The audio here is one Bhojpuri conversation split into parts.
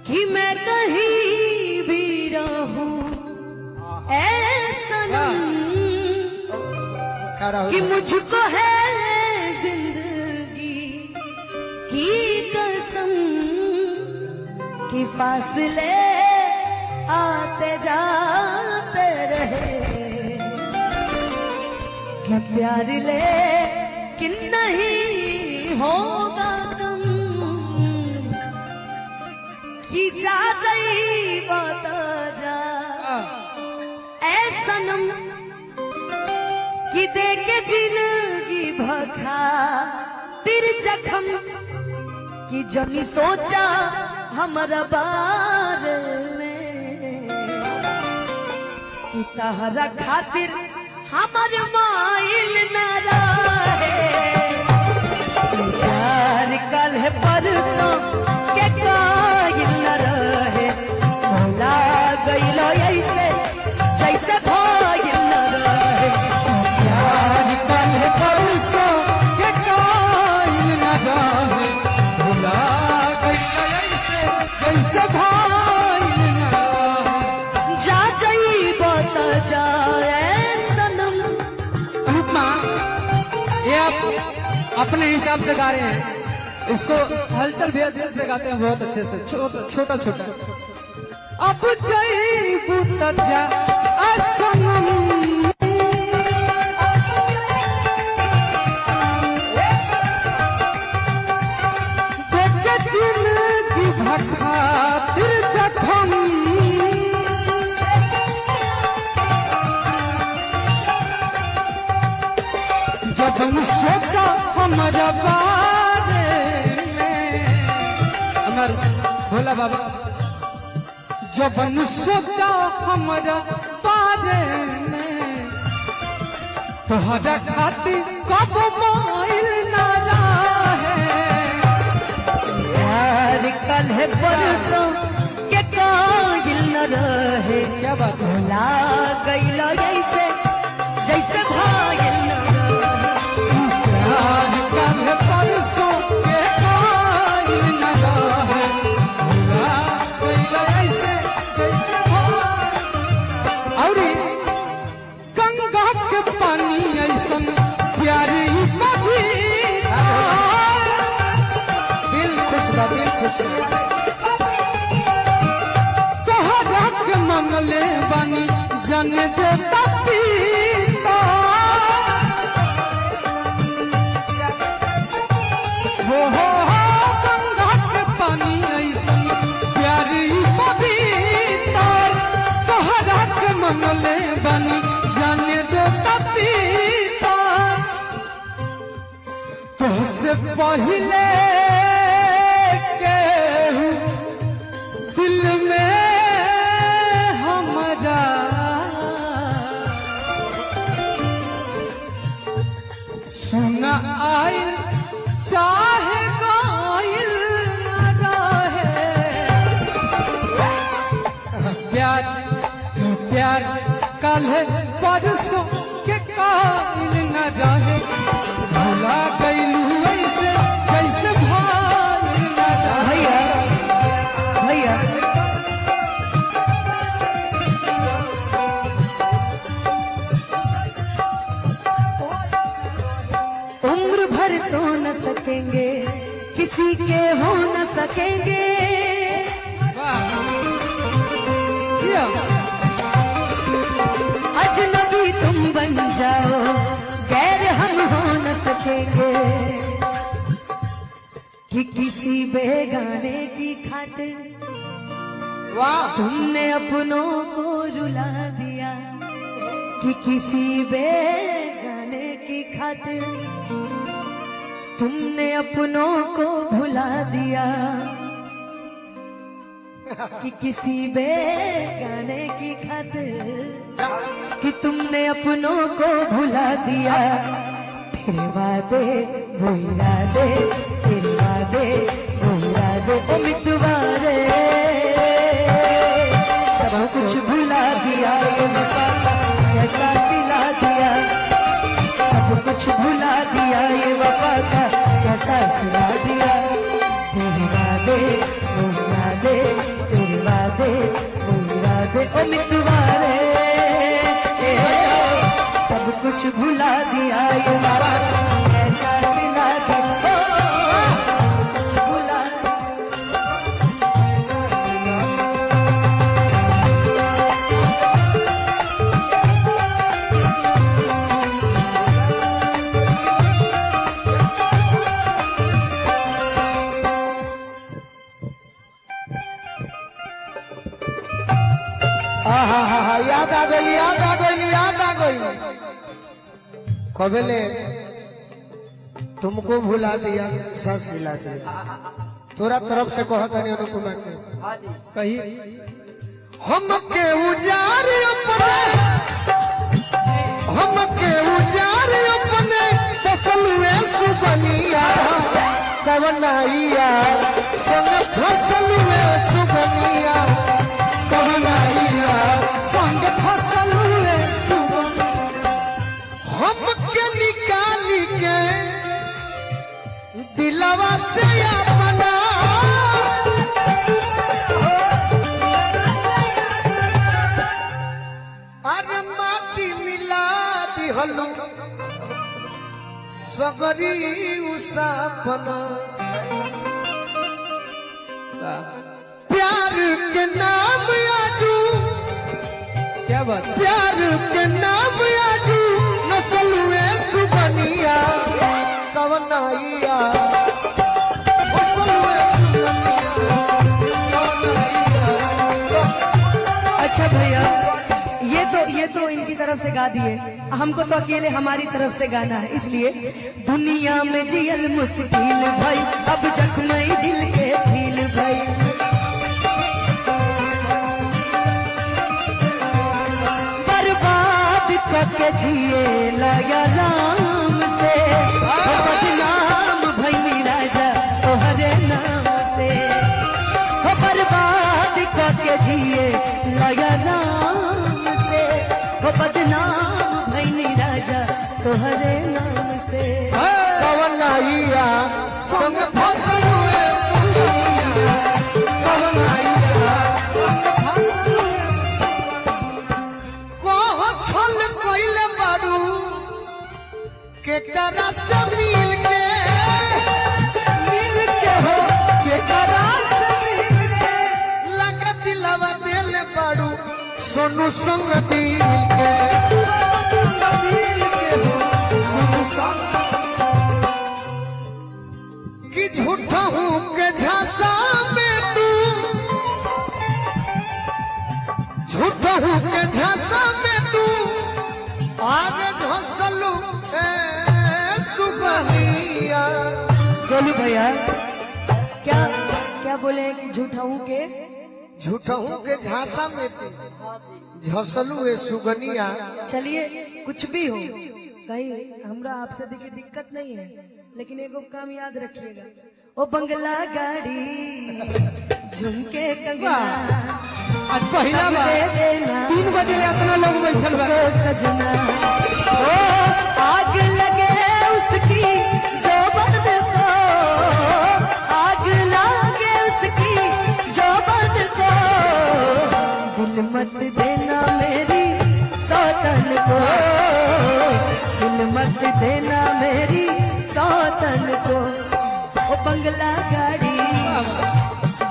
कि मैं कहीं भी रहूं ऐसा कि मुझको है जिंदगी की कसम कि फासले आते जाते रहे कि प्यार ले कि नहीं होगा कम कि जा जाई बता जा ऐ सनम कि दे के जिंदगी भखा तिर जखम कि जनी सोचा हमारा बारे में कि तहरा खातिर हमर माइल न रहे प्यार कल है परसों के कायल न रहे भोला गइलो ऐसे जैसे भाइल न रहे प्यार कल है परसों के कायल न रहे भोला गइलो ऐसे जैसे भाइल न रहे जा जाई बता जाए ये आप अपने हिसाब से गा रहे हैं, इसको हलचल भी दिल से गाते हैं बहुत अच्छे से, छोटा छोटा। अब जई बुता जा असनम देखे जिंदगी भखा तिर जखम जब हम सोचा हमारा बारे में हमार भोला बाबा जब हम सोचा हमारा बारे में तोहरा खातिर कब माइल ना रहे प्यार कल है परसों के कायल न रहे क्या बात भोला गइलो ऐसे जैसे भाइल न प्यार कल परसों के कायल न रहे भोला गइलो ऐसे जैसे औरी गंगा के पानी ऐसन प्यारी कभी दिल खुश बा दिल खुश तोहरा के मंगले बानी जन देता पीता हो गंगा के पानी ऐसन प्यारी पवित्र तोहरा के मंगले बानी जन देता पीता तुझसे पहले दिल में हमारा सुना आयल चाहे गायल न रहे प्यार प्यार कल परसों के कायल न रहे भुला गइलू ऐसे जैसे भाइल न रहे भैया उम्र भर सो न सकेंगे किसी के हो न सकेंगे अजनबी तुम बन जाओ गैर हम हो न सकेंगे कि किसी बेगाने की खातिर तुमने अपनों को रुला दिया कि किसी बेगाने की खातिर तुमने अपनों को भुला दिया कि किसी बेगाने की खातिर कि तुमने अपनों को भुला दिया तेरे वादे वो इरादे तेरे वादे वो इरादे ओ मितवारे सब कुछ भुला दिया ये वफा कैसा सिला दिया सब कुछ भुला दिया ये वफा का कैसा सिला दिया तेरे वादे वो इरादे रे मोरा दे ओ मितवारे सब कुछ भुला दिया ये सारा ऐसा दिला दिया कुछ भुला याद आ गई, याद आ गई, याद आ गई। कबेले तुमको भुला दिया, सांस हिला दिया। तोरा तरफ से कहता नहीं अनुपमा के कहिए हमके उजार अपने, हमके उजार अपने फसलुए सुबनिया कवनाइया संग फसलुए सुबनिया कवनाइया संग फसल हुए सुबह हमके निकाली के दिलवा से अपना अरे माटी मिला दिहलू सगरी उसापना प्यार के नाम आजू, क्या बात है? प्यार के नाम आजू नसलुए सुबनिया कवनाइया नसलुए सुबनिया कवनाइया। अच्छा भैया ये तो इनकी तरफ से गा दिए, हमको तो अकेले हमारी तरफ से गाना है, इसलिए दुनिया में जियल मुश्किल भाई अब जख्मई दिल के फील भाई बर्बाद करके जिए लगा राम से बदनाम भई राजा तोहरे नाम से बर्बाद करके जिए लगा राम से बदनाम भई राजा तोहरे नाम से कवनाइया संग फसलुए सुबनिया कवनाइया कह छल कइले बारू के करा से मिल के हो के करा लगा दिलवा दिल बारू सोनू संग दिल के कि झूठा हूँ के झांसा में तू, झूठा हूँ के झांसा में तू आगे झसलू सुबनिया। गोलू भैया क्या क्या बोले हैं कि झूठा हूँ के झूठा हूँ के झांसा में तू झसलू सुगनिया। चलिए कुछ भी हो कहीं हमरा आपसे देखिए दिक्कत नहीं है, लेकिन एगो काम याद रखिएगा, ओ बंगला गाड़ी झुमके कंगना आज पहला सब बार दे देना 3 बजे इतना लोग बैठल बा तो सजना ओ आग लगे उसकी जो बंद को आग लगे उसकी जो बंद को दिल मत देना मेरी सौतन को दिल मत देना मेरी सौतन को ओ बंगला गाड़ी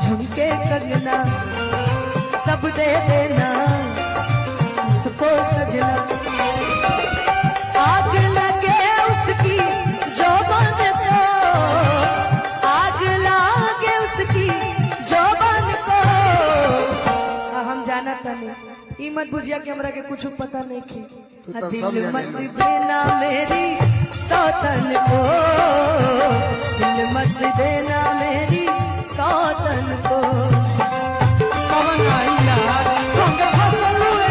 झुमके कंगना सब दे देना उसको सजना आग लगे उसकी जो बन को आग लगे उसकी जो बन को हम जाना तनी ई मत बुझिया कि हमरा के कुछ पता नहीं थी तो सब दिल जाने मत ला। देना मेरी सौतन को दिल मत देना मेरी सौतन को कवनाइया संग फसल हुए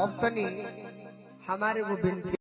अब तनी हमारे वो बिनती